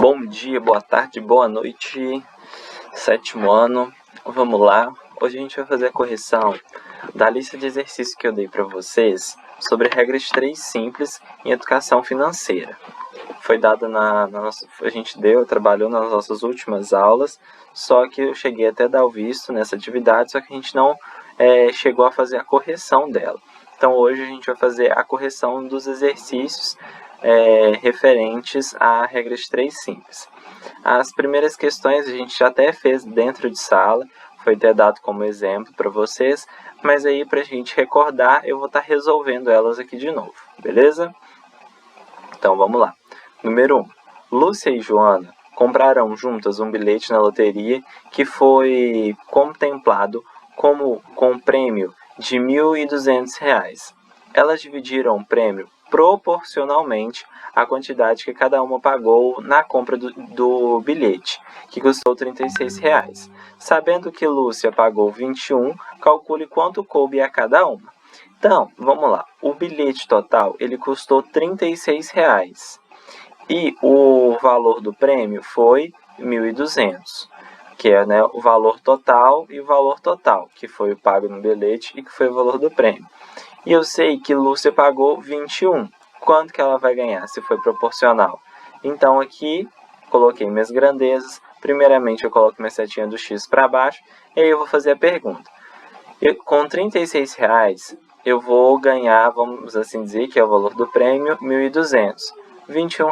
Bom dia, boa tarde, boa noite, sétimo ano. Vamos lá. Hoje a gente vai fazer a correção da lista de exercícios que eu dei para vocês sobre regras 3 simples em educação financeira. Foi dada a gente trabalhou nas nossas últimas aulas, só que eu cheguei até a dar o visto nessa atividade, só que a gente não chegou a fazer a correção dela. Então hoje a gente vai fazer a correção dos exercícios referentes a regras 3 simples. As primeiras questões a gente já até fez dentro de sala, foi até dado como exemplo para vocês, mas aí para a gente recordar eu vou estar resolvendo elas aqui de novo, beleza? Então vamos lá. Número 1. Lúcia e Joana compraram juntas um bilhete na loteria que foi contemplado com um prêmio de R$ 1.200. Elas dividiram o prêmio proporcionalmente à quantidade que cada uma pagou na compra do bilhete, que custou R$ 36. Sabendo que Lúcia pagou 21, calcule quanto coube a cada uma. Então, vamos lá. O bilhete total ele custou R$ 36 e o valor do prêmio foi 1.200, que é o valor total e o valor total, que foi o pago no bilhete e que foi o valor do prêmio. E eu sei que Lúcia pagou 21. Quanto que ela vai ganhar se foi proporcional? Então aqui coloquei minhas grandezas. Primeiramente eu coloco minha setinha do X para baixo e aí eu vou fazer a pergunta. Com R$ 36 eu vou ganhar, vamos assim dizer, que é o valor do prêmio, 1.200. R$ 21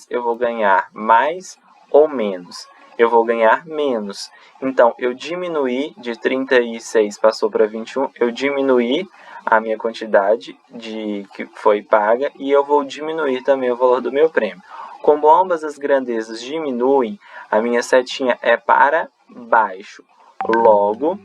eu vou ganhar mais ou menos? Eu vou ganhar menos. Então, eu diminuí de 36, passou para 21, eu diminuí a minha quantidade que foi paga e eu vou diminuir também o valor do meu prêmio. Como ambas as grandezas diminuem, a minha setinha é para baixo. Logo,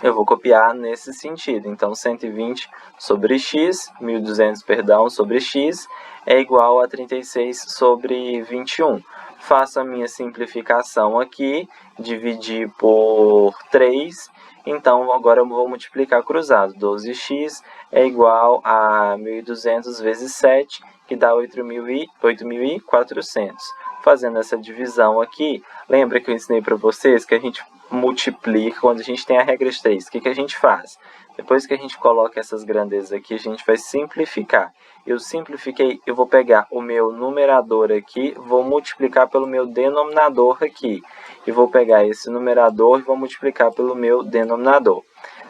eu vou copiar nesse sentido. Então, 120 sobre x, 1.200, perdão, sobre x, é igual a 36 sobre 21. Faço a minha simplificação aqui, dividir por 3. Então, agora eu vou multiplicar cruzado. 12x é igual a 1.200 vezes 7, que dá 8.400. Fazendo essa divisão aqui, lembra que eu ensinei para vocês que a gente multiplica quando a gente tem a regra 3. O que a gente faz? Depois que a gente coloca essas grandezas aqui, a gente vai simplificar. Eu simplifiquei, eu vou pegar o meu numerador aqui, vou multiplicar pelo meu denominador aqui. E vou pegar esse numerador e vou multiplicar pelo meu denominador.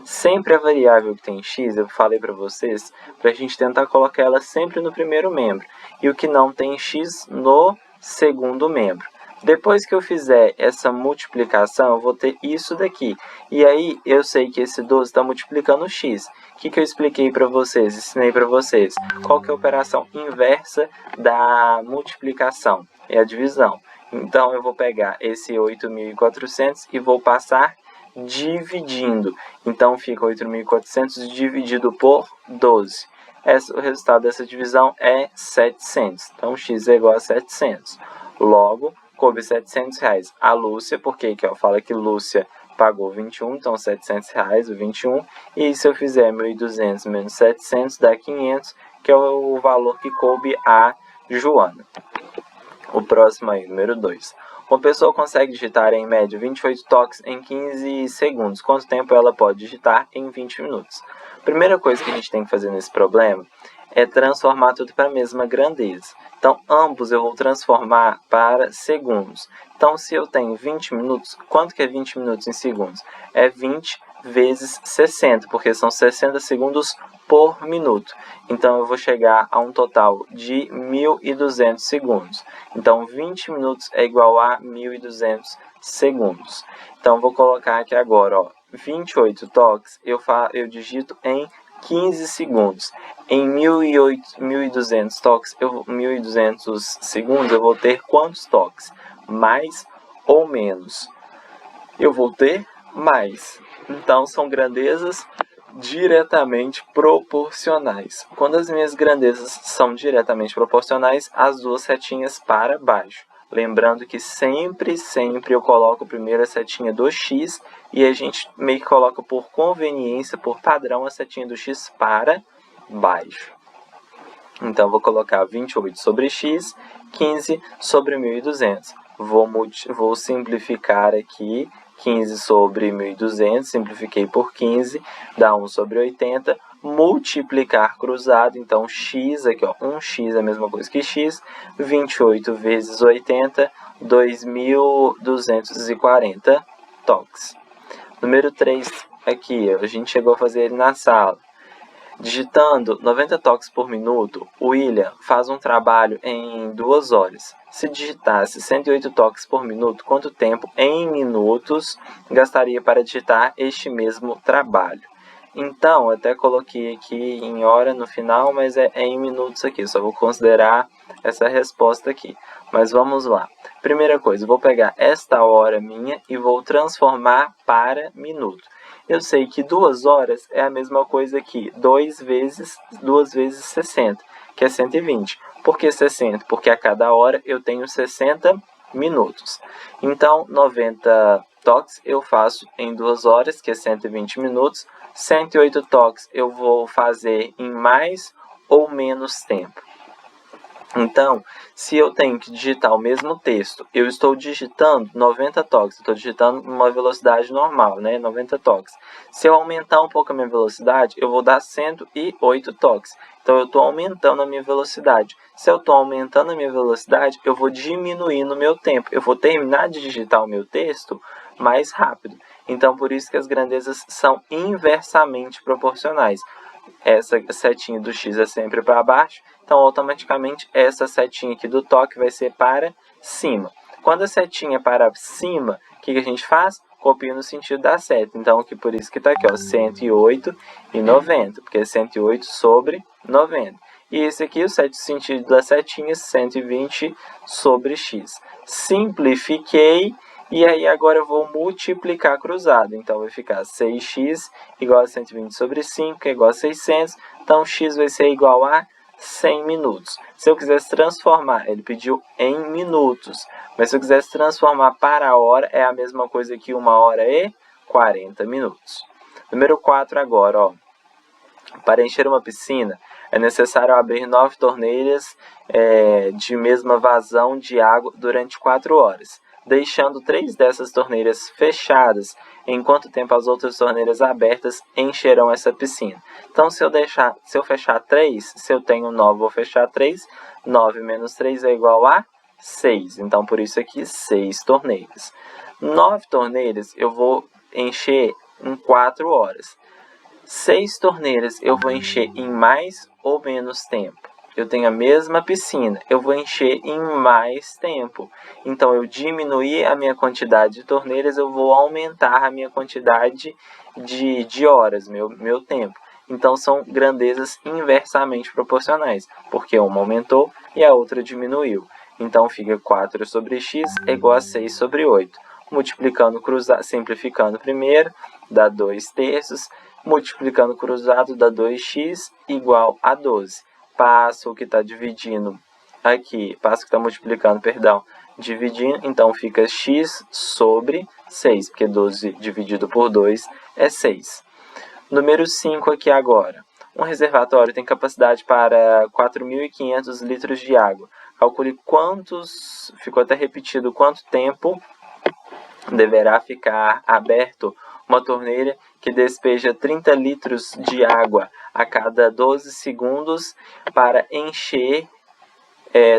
Sempre a variável que tem x, eu falei para vocês, para a gente tentar colocar ela sempre no primeiro membro. E o que não tem x no segundo membro. Depois que eu fizer essa multiplicação, eu vou ter isso daqui. E aí, eu sei que esse 12 está multiplicando o x. O que eu expliquei para vocês, ensinei para vocês? Qual que é a operação inversa da multiplicação? É a divisão. Então, eu vou pegar esse 8.400 e vou passar dividindo. Então, fica 8.400 dividido por 12. O resultado dessa divisão é 700. Então, x é igual a 700. Logo, coube R$ 700 a Lúcia, porque eu falo que Lúcia pagou 21, então R$ 700 o 21. E se eu fizer 1.200 menos 700, dá 500, que é o valor que coube a Joana. O próximo aí, número 2. Uma pessoa consegue digitar em média 28 toques em 15 segundos. Quanto tempo ela pode digitar em 20 minutos? Primeira coisa que a gente tem que fazer nesse problema é transformar tudo para a mesma grandeza. Então, ambos eu vou transformar para segundos. Então, se eu tenho 20 minutos, quanto que é 20 minutos em segundos? É 20 vezes 60, porque são 60 segundos por minuto. Então, eu vou chegar a um total de 1.200 segundos. Então, 20 minutos é igual a 1.200 segundos. Então, vou colocar aqui agora, 28 toques, eu digito em 15 segundos. Em 1.200 toques, 1.200 segundos, eu vou ter quantos toques? Mais ou menos? Eu vou ter mais. Então, são grandezas diretamente proporcionais. Quando as minhas grandezas são diretamente proporcionais, as duas setinhas para baixo. Lembrando que sempre eu coloco primeiro a setinha do x e a gente meio que coloca por conveniência, por padrão, a setinha do x para baixo. Então, vou colocar 28 sobre x, 15 sobre 1.200. Vou simplificar aqui, 15 sobre 1.200, simplifiquei por 15, dá 1 sobre 80. Multiplicar cruzado, então x aqui, ó, 1x é a mesma coisa que x, 28 vezes 80, 2.240 toques. Número 3, aqui, a gente chegou a fazer ele na sala. Digitando 90 toques por minuto, o William faz um trabalho em 2 horas. Se digitasse 108 toques por minuto, quanto tempo em minutos gastaria para digitar este mesmo trabalho? Então, até coloquei aqui em hora no final, mas é em minutos aqui. Só vou considerar essa resposta aqui. Mas vamos lá. Primeira coisa, vou pegar esta hora minha e vou transformar para minuto. Eu sei que 2 horas é a mesma coisa que 2 vezes 60, que é 120. Por que 60? Porque a cada hora eu tenho 60 minutos. Então, 90 toques eu faço em 2 horas, que é 120 minutos. 108 toques eu vou fazer em mais ou menos tempo. Então, se eu tenho que digitar o mesmo texto, eu estou digitando 90 toques, estou digitando numa velocidade normal, né, 90 toques. Se eu aumentar um pouco a minha velocidade, eu vou dar 108 toques. Então, eu estou aumentando a minha velocidade. Se eu estou aumentando a minha velocidade, eu vou diminuir no meu tempo. Eu vou terminar de digitar o meu texto mais rápido. Então, por isso que as grandezas são inversamente proporcionais. Essa setinha do x é sempre para baixo, então automaticamente essa setinha aqui do toque vai ser para cima. Quando a setinha é para cima, o que a gente faz? Copia no sentido da seta. Então, aqui, por isso que está aqui, ó, 108 e 90, porque é 108 sobre 90. E esse aqui, o sentido da setinha, 120 sobre x. Simplifiquei. E aí, agora eu vou multiplicar cruzado. Então, vai ficar 6x igual a 120 sobre 5, que é igual a 600. Então, x vai ser igual a 100 minutos. Se eu quisesse transformar, ele pediu em minutos. Mas se eu quisesse transformar para a hora, é a mesma coisa que 1 hora e 40 minutos. Número 4 agora, ó. Para encher uma piscina, é necessário abrir 9 torneiras de mesma vazão de água durante 4 horas. Deixando 3 dessas torneiras fechadas, em quanto tempo as outras torneiras abertas encherão essa piscina? Então, se eu fechar 3, se eu tenho 9, vou fechar 3, 9 menos 3 é igual a 6. Então, por isso aqui, 6 torneiras. 9 torneiras eu vou encher em 4 horas. 6 torneiras eu vou encher em mais ou menos tempo. Eu tenho a mesma piscina, eu vou encher em mais tempo. Então, eu diminuir a minha quantidade de torneiras, eu vou aumentar a minha quantidade de horas, meu tempo. Então, são grandezas inversamente proporcionais, porque uma aumentou e a outra diminuiu. Então, fica 4 sobre x é igual a 6 sobre 8. Multiplicando cruzado, simplificando primeiro, dá 2 terços. Multiplicando cruzado dá 2x igual a 12. Passo o que está dividindo aqui, passo o que está multiplicando, perdão, dividindo, então fica x sobre 6, porque 12 dividido por 2 é 6. Número 5 aqui agora. Um reservatório tem capacidade para 4.500 litros de água. Calcule quantos, ficou até repetido, quanto tempo deverá ficar aberto uma torneira que despeja 30 litros de água a cada 12 segundos para encher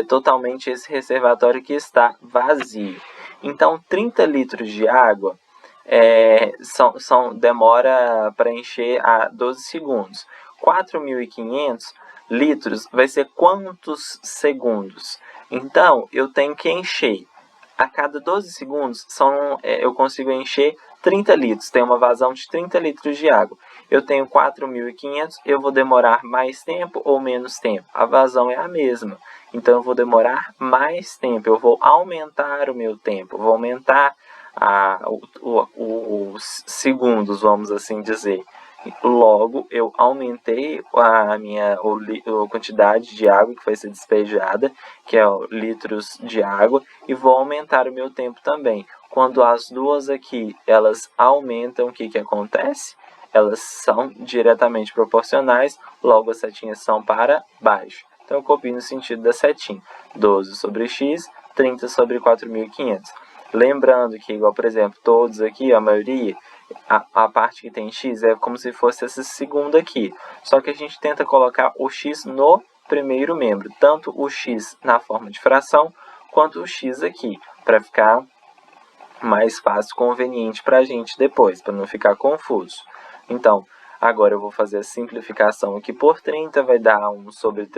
totalmente esse reservatório que está vazio. Então, 30 litros de água demora para encher a 12 segundos. 4.500 litros vai ser quantos segundos? Então, eu tenho que encher. A cada 12 segundos, eu consigo encher 30 litros. Tem uma vazão de 30 litros de água. Eu tenho 4.500, eu vou demorar mais tempo ou menos tempo? A vazão é a mesma. Então, eu vou demorar mais tempo. Eu vou aumentar o meu tempo. Eu vou aumentar os segundos, vamos assim dizer. Logo, eu aumentei a quantidade de água que vai ser despejada, que é litros de água, e vou aumentar o meu tempo também. Quando as duas aqui, elas aumentam, o que acontece? Elas são diretamente proporcionais, logo as setinhas são para baixo. Então, então eu copio no sentido da setinha. 12 sobre x, 30 sobre 4.500. Lembrando que, igual, por exemplo, todos aqui, a maioria, a parte que tem x é como se fosse essa segunda aqui. Só que a gente tenta colocar o x no primeiro membro, tanto o x na forma de fração, quanto o x aqui, para ficar mais fácil, conveniente para a gente depois, para não ficar confuso. Então, agora eu vou fazer a simplificação aqui por 30, vai dar 1 sobre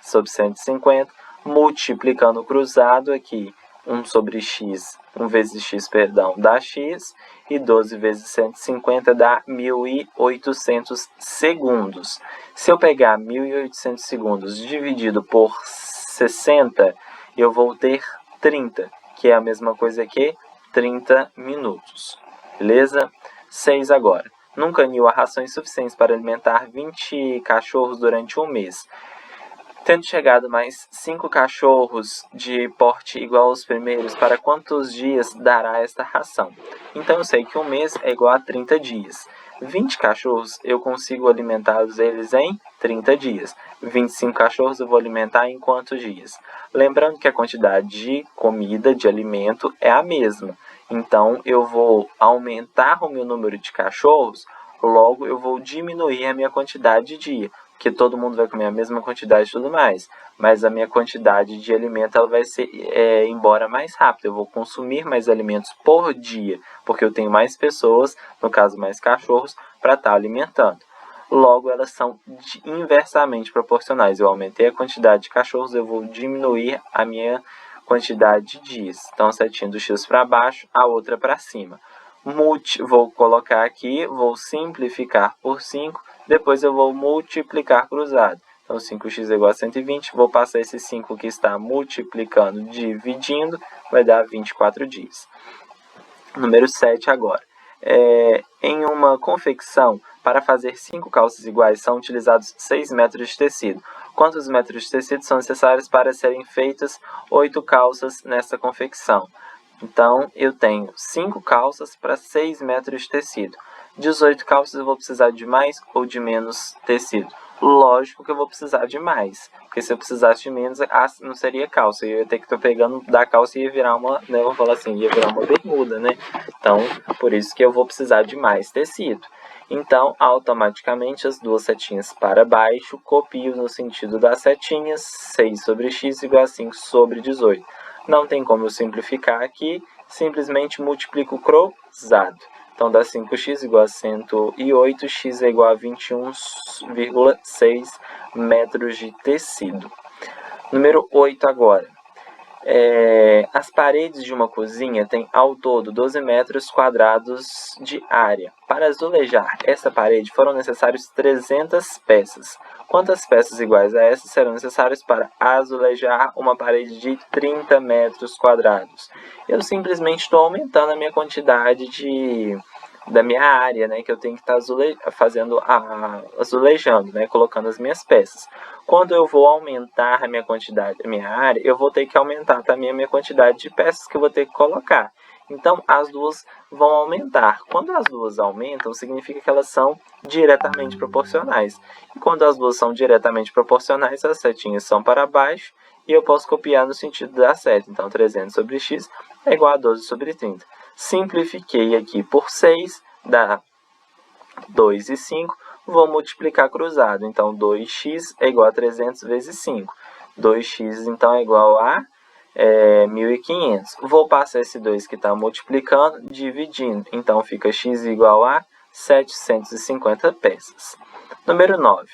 150, multiplicando o cruzado aqui, 1 sobre x, 1 vezes x, perdão, dá x, e 12 vezes 150 dá 1.800 segundos. Se eu pegar 1.800 segundos dividido por 60, eu vou ter 30, que é a mesma coisa que 30 minutos. Beleza? 6 agora. Num canil há rações suficientes para alimentar 20 cachorros durante um mês. Tendo chegado mais 5 cachorros de porte igual aos primeiros, para quantos dias dará esta ração? Então eu sei que um mês é igual a 30 dias. 20 cachorros eu consigo alimentá-los eles em 30 dias. 25 cachorros eu vou alimentar em quantos dias? Lembrando que a quantidade de comida, de alimento, é a mesma. Então eu vou aumentar o meu número de cachorros, logo eu vou diminuir a minha quantidade de dia. Porque todo mundo vai comer a mesma quantidade e tudo mais, mas a minha quantidade de alimento ela vai ser embora mais rápido. Eu vou consumir mais alimentos por dia, porque eu tenho mais pessoas, no caso mais cachorros, para estar alimentando. Logo, elas são inversamente proporcionais. Eu aumentei a quantidade de cachorros, eu vou diminuir a minha quantidade de dias. Então, a setinha do x para baixo, a outra para cima. Vou colocar aqui, vou simplificar por 5, depois eu vou multiplicar cruzado. Então, 5x é igual a 120, vou passar esse 5 que está multiplicando, dividindo, vai dar 24 dias. Número 7 agora. Em uma confecção, para fazer 5 calças iguais, são utilizados 6 metros de tecido. Quantos metros de tecido são necessários para serem feitas 8 calças nessa confecção? Então, eu tenho 5 calças para 6 metros de tecido. 18 calças eu vou precisar de mais ou de menos tecido? Lógico que eu vou precisar de mais, porque se eu precisasse de menos, não seria calça. Eu ia ter que estar pegando da calça e ia virar uma, né, vou falar assim, ia virar uma bermuda, né? Então, por isso que eu vou precisar de mais tecido. Então, automaticamente, as duas setinhas para baixo, copio no sentido das setinhas, 6 sobre x igual a 5 sobre 18. Não tem como eu simplificar aqui, simplesmente multiplico o cruzado. Então, dá 5x igual a 108, x é igual a 21,6 metros de tecido. Número 8 agora. As paredes de uma cozinha têm ao todo 12 metros quadrados de área. Para azulejar essa parede foram necessários 300 peças. Quantas peças iguais a essas serão necessárias para azulejar uma parede de 30 metros quadrados? Eu simplesmente estou aumentando a minha quantidade da minha área, né, que eu tenho que estar azulejando, né, colocando as minhas peças. Quando eu vou aumentar a minha quantidade, a minha área, eu vou ter que aumentar também a minha quantidade de peças que eu vou ter que colocar. Então, as duas vão aumentar. Quando as duas aumentam, significa que elas são diretamente proporcionais. E quando as duas são diretamente proporcionais, as setinhas são para baixo e eu posso copiar no sentido da seta. Então, 300 sobre x é igual a 12 sobre 30. Simplifiquei aqui por 6, dá 2 e 5. Vou multiplicar cruzado. Então, 2x é igual a 300 vezes 5. 2x, então, é igual a 1.500. Vou passar esse 2 que está multiplicando, dividindo. Então, fica x igual a 750 peças. Número 9.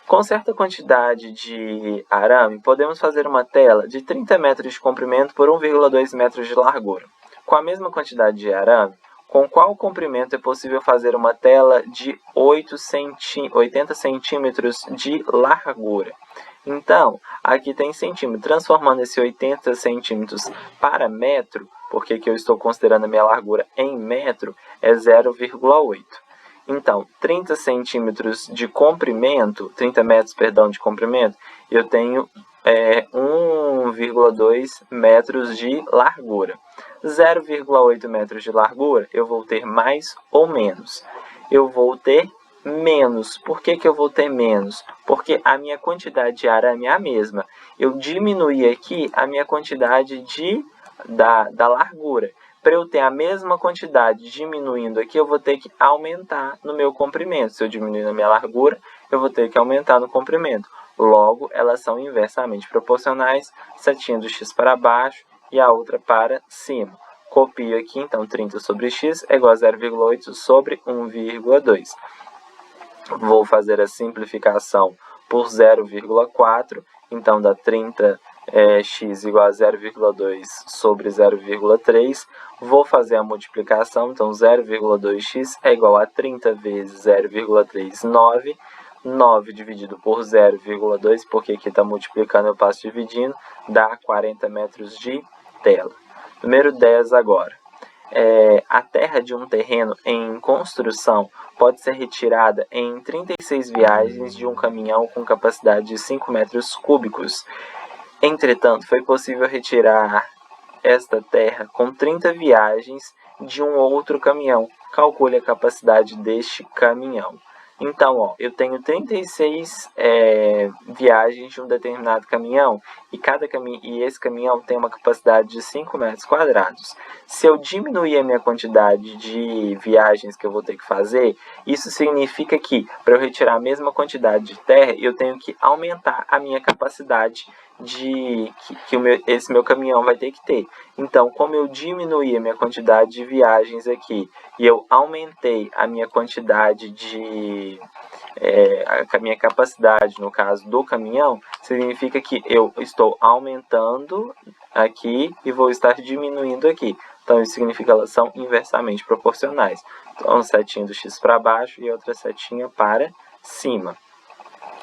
Com certa quantidade de arame, podemos fazer uma tela de 30 metros de comprimento por 1,2 metros de largura. Com a mesma quantidade de arame, com qual comprimento é possível fazer uma tela de 80 centímetros de largura? Então, aqui tem centímetro. Transformando esse 80 centímetros para metro, porque aqui eu estou considerando a minha largura em metro, é 0,8. Então, 30 centímetros de comprimento, 30 metros, perdão, de comprimento, eu tenho 1,2 metros de largura. 0,8 metros de largura, eu vou ter mais ou menos? Eu vou ter menos. Por que eu vou ter menos? Porque a minha quantidade de ar é a mesma. Eu diminuí aqui a minha quantidade da largura. Para eu ter a mesma quantidade diminuindo aqui, eu vou ter que aumentar no meu comprimento. Se eu diminuir na minha largura, eu vou ter que aumentar no comprimento. Logo, elas são inversamente proporcionais, setinha do x para baixo e a outra para cima. Copio aqui, então 30 sobre x é igual a 0,8 sobre 1,2. Vou fazer a simplificação por 0,4, então dá 30x igual a 0,2 sobre 0,3. Vou fazer a multiplicação, então 0,2x é igual a 30 vezes 0,3, 9. 9 dividido por 0,2, porque aqui está multiplicando, eu passo dividindo, dá 40 metros de tela. Número 10 agora. A terra de um terreno em construção pode ser retirada em 36 viagens de um caminhão com capacidade de 5 metros cúbicos. Entretanto, foi possível retirar esta terra com 30 viagens de um outro caminhão. Calcule a capacidade deste caminhão. Então, ó, eu tenho 36 viagens de um determinado caminhão e esse caminhão tem uma capacidade de 5 metros quadrados. Se eu diminuir a minha quantidade de viagens que eu vou ter que fazer, isso significa que para eu retirar a mesma quantidade de terra, eu tenho que aumentar a minha capacidade esse meu caminhão vai ter que ter. Então, como eu diminuí a minha quantidade de viagens aqui e eu aumentei a minha quantidade a minha capacidade, no caso do caminhão, significa que eu estou aumentando aqui e vou estar diminuindo aqui. Então, isso significa que elas são inversamente proporcionais. Então, uma setinha do x para baixo e outra setinha para cima.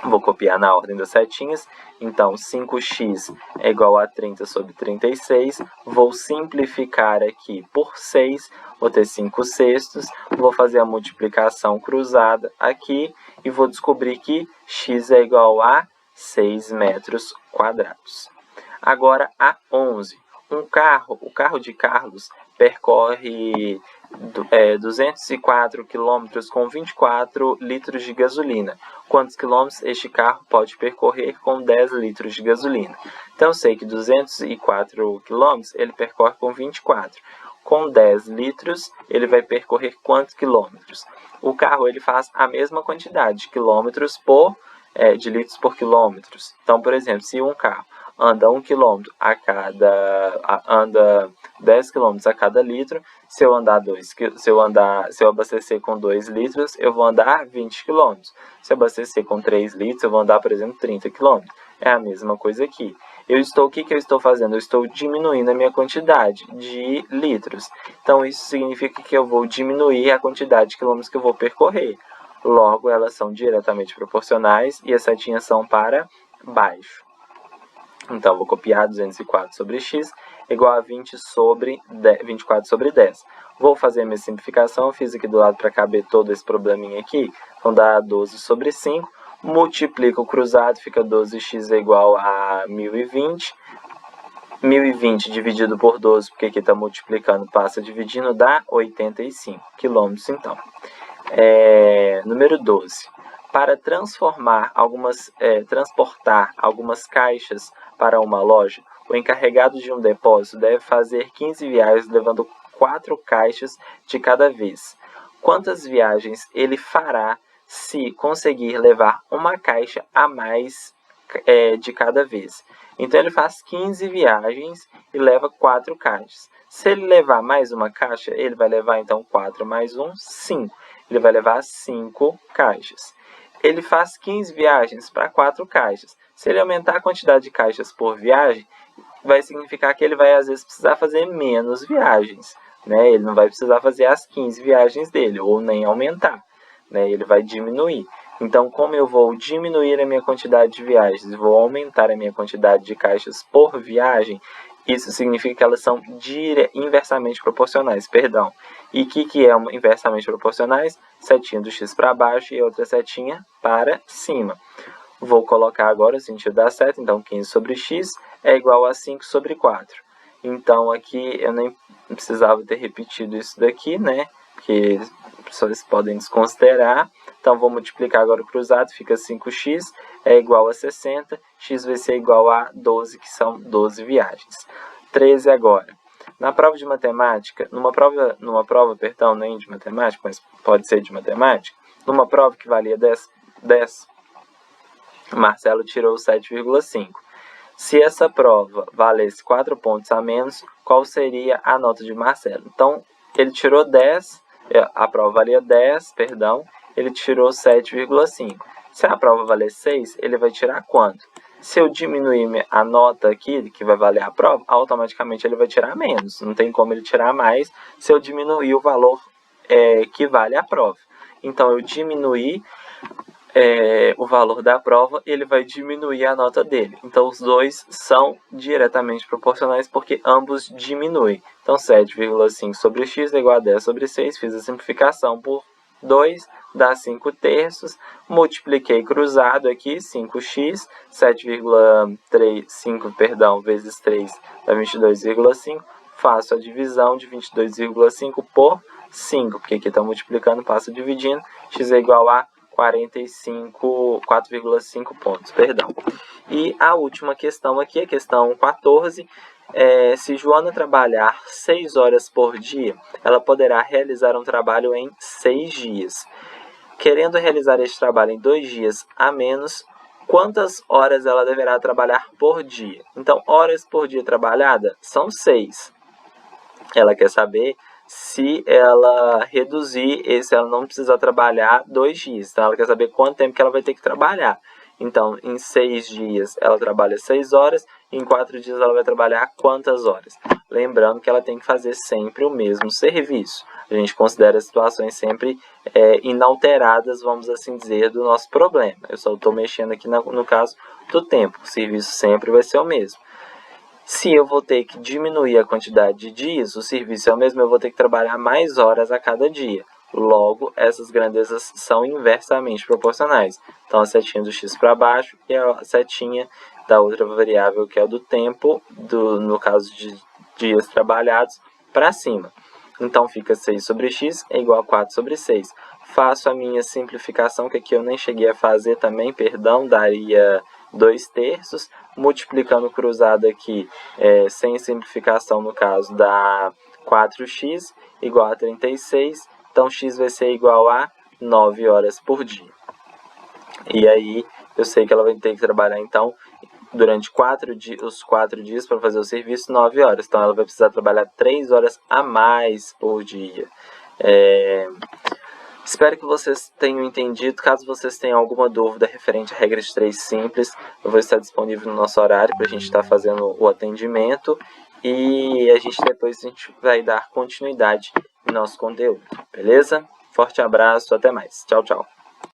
Vou copiar na ordem das setinhas. Então, 5x é igual a 30 sobre 36. Vou simplificar aqui por 6. Vou ter 5 sextos. Vou fazer a multiplicação cruzada aqui. E vou descobrir que x é igual a 6 metros quadrados. Agora, a 11. O carro de Carlos percorre 204 km com 24 litros de gasolina. Quantos quilômetros este carro pode percorrer com 10 litros de gasolina? Então, eu sei que 204 km ele percorre com 24. Com 10 litros, ele vai percorrer quantos quilômetros? O carro ele faz a mesma quantidade de quilômetros de litros por quilômetros. Então, por exemplo, se um carro anda 1 km anda 10 km a cada litro, se eu abastecer com 2 litros, eu vou andar 20 km. Se eu abastecer com 3 litros, eu vou andar, por exemplo, 30 km. É a mesma coisa aqui. O que eu estou fazendo? Eu estou diminuindo a minha quantidade de litros. Então, isso significa que eu vou diminuir a quantidade de quilômetros que eu vou percorrer. Logo, elas são diretamente proporcionais e as setinhas são para baixo. Então, vou copiar 204 sobre x igual a 24 sobre 10. Vou fazer a minha simplificação. Fiz aqui do lado para caber todo esse probleminha aqui. Então, dá 12 sobre 5. Multiplico o cruzado, fica 12x é igual a 1020. 1020 dividido por 12, porque aqui está multiplicando, passa dividindo, dá 85 quilômetros, então. Número 12. Para transportar algumas caixas para uma loja, o encarregado de um depósito deve fazer 15 viagens levando 4 caixas de cada vez. Quantas viagens ele fará se conseguir levar uma caixa a mais de cada vez? Então, ele faz 15 viagens e leva 4 caixas. Se ele levar mais uma caixa, ele vai levar, então, 4 mais 1, 5. Ele vai levar 5 caixas. Ele faz 15 viagens para 4 caixas. Se ele aumentar a quantidade de caixas por viagem, vai significar que ele vai, às vezes, precisar fazer menos viagens. Né? Ele não vai precisar fazer as 15 viagens dele, ou nem aumentar. Né? Ele vai diminuir. Então, como eu vou diminuir a minha quantidade de viagens e vou aumentar a minha quantidade de caixas por viagem, isso significa que elas são inversamente proporcionais, perdão. E o que é inversamente proporcionais? Setinha do x para baixo e outra setinha para cima. Vou colocar agora o sentido da seta, então 15 sobre x é igual a 5 sobre 4. Então, aqui eu nem precisava ter repetido isso daqui, né? Porque vocês podem desconsiderar. Então, vou multiplicar agora o cruzado, fica 5x é igual a 60, x vai ser igual a 12, que são 12 viagens. 13 agora. Na prova de matemática, numa prova, perdão, nem de matemática, mas pode ser de matemática, numa prova que valia 10, Marcelo tirou 7,5. Se essa prova valesse 4 pontos a menos, qual seria a nota de Marcelo? Então, ele tirou 10, a prova valia 10, perdão, ele tirou 7,5. Se a prova valer 6, ele vai tirar quanto? Se eu diminuir a nota aqui, que vai valer a prova, automaticamente ele vai tirar menos. Não tem como ele tirar mais se eu diminuir o valor que vale a prova. Então, eu diminuir o valor da prova, ele vai diminuir a nota dele. Então, os dois são diretamente proporcionais porque ambos diminuem. Então, 7,5 sobre x é igual a 10 sobre 6. Fiz a simplificação por 2, dá 5 terços. Multipliquei cruzado aqui, 5x, 7,5, perdão, vezes 3 dá 22,5. Faço a divisão de 22,5 por 5, porque aqui está multiplicando, passo dividindo. X é igual a 4,5 pontos, perdão. E a última questão aqui, a questão 14, se Joana trabalhar 6 horas por dia, ela poderá realizar um trabalho em 6 dias. Querendo realizar este trabalho em 2 dias a menos, quantas horas ela deverá trabalhar por dia? Então, horas por dia trabalhada são 6. Ela quer saber se ela reduzir, se ela não precisar trabalhar 2 dias. Então, ela quer saber quanto tempo que ela vai ter que trabalhar. Então, em 6 dias, ela trabalha 6 horas. Em 4 dias, ela vai trabalhar quantas horas? Lembrando que ela tem que fazer sempre o mesmo serviço. A gente considera as situações sempre inalteradas, vamos assim dizer, do nosso problema. Eu só estou mexendo aqui no caso do tempo. O serviço sempre vai ser o mesmo. Se eu vou ter que diminuir a quantidade de dias, o serviço é o mesmo, eu vou ter que trabalhar mais horas a cada dia. Logo, essas grandezas são inversamente proporcionais. Então, a setinha do x para baixo e a setinha da outra variável, que é o do tempo, no caso de dias trabalhados, para cima. Então, fica 6 sobre x é igual a 4 sobre 6. Faço a minha simplificação, que aqui eu nem cheguei a fazer também, perdão, daria 2 terços. Multiplicando cruzado aqui, sem simplificação no caso, dá 4x igual a 36. Então, x vai ser igual a 9 horas por dia. E aí, eu sei que ela vai ter que trabalhar, então, durante os 4 dias para fazer o serviço, 9 horas. Então, ela vai precisar trabalhar 3 horas a mais por dia. Espero que vocês tenham entendido. Caso vocês tenham alguma dúvida referente à regra de 3 simples, eu vou estar disponível no nosso horário para a gente estar fazendo o atendimento. E depois a gente vai dar continuidade no nosso conteúdo, beleza? Forte abraço, até mais. Tchau, tchau.